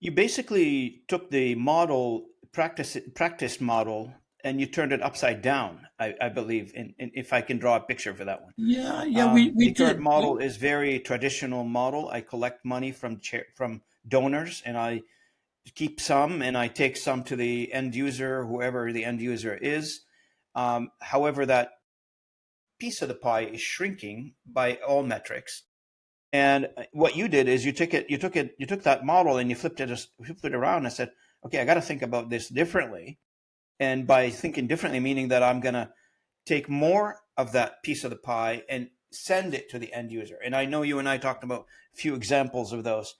You basically took the practice model and you turned it upside down, I believe, if I can draw a picture for that one. Yeah, yeah, we The current did. model is very traditional model. I collect money from donors, and I keep some, and I take some to the end user, whoever the end user is. However, that piece of the pie is shrinking by all metrics. And what you did is you took that model and you flipped it around and said, okay, I got to think about this differently. And by thinking differently, meaning that I'm going to take more of that piece of the pie and send it to the end user. And I know you and I talked about a few examples of those.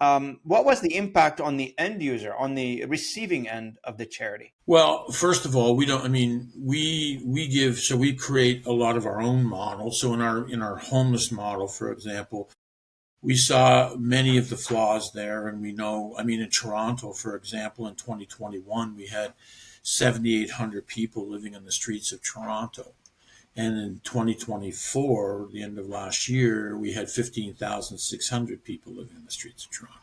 What was the impact on the end user, on the receiving end of the charity? Well, first of all, we don't. I mean, we give. So we create a lot of our own models. So in our homeless model, for example, we saw many of the flaws there, and we know. I mean, in Toronto, for example, in 2021, we had 7,800 people living in the streets of Toronto. And in 2024, the end of last year, we had 15,600 people living in the streets of Toronto.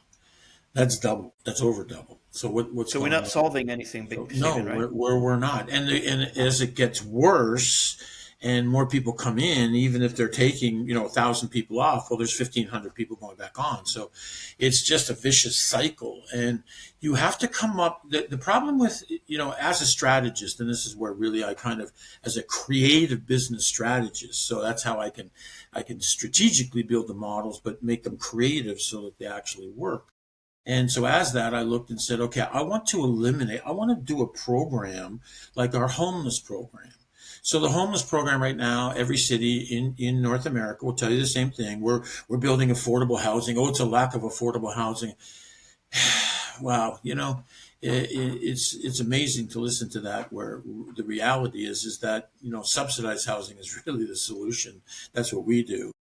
That's double. That's over double. So what's So we're going not on? solving anything, So big no, Stephen, right? we're not. And as it gets worse and more people come in, even if they're taking 1,000 people off, well, there's 1,500 people going back on. So it's just a vicious cycle. And you have to come up. The problem with as a strategist, and this is where really I kind of as a creative business strategist. So that's how I can strategically build the models, but make them creative so that they actually work. And so as that, I looked and said, okay, I want to do a program like our homeless program. So the homeless program right now, every city in North America will tell you the same thing. We're building affordable housing. Oh, it's a lack of affordable housing. Wow, it's amazing to listen to that. Where the reality is that subsidized housing is really the solution. That's what we do.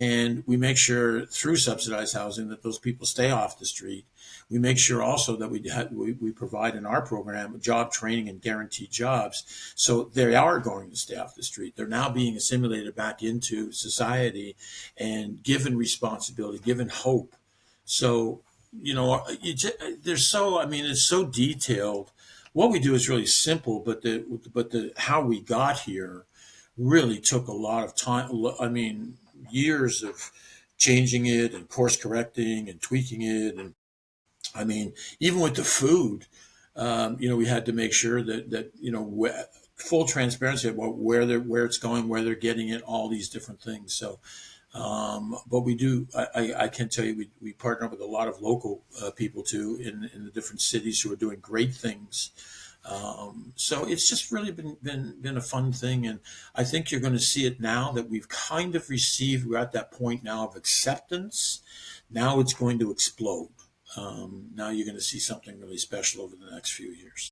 And we make sure through subsidized housing that those people stay off the street. We make sure also that we provide in our program job training and guaranteed jobs. So they are going to stay off the street. They're now being assimilated back into society and given responsibility, given hope. So, there's I mean, it's so detailed. What we do is really simple, but the how we got here really took a lot of time. I mean, years of changing it and course correcting and tweaking it. And I mean, even with the food, we had to make sure that full transparency about where it's going, where they're getting it, all these different things. So, but we do. I can tell you, we partner with a lot of local people too in the different cities who are doing great things. So it's just really been a fun thing, and I think you're going to see it now that we've kind of received. We're at that point now of acceptance. Now it's going to explode. Now you're going to see something really special over the next few years.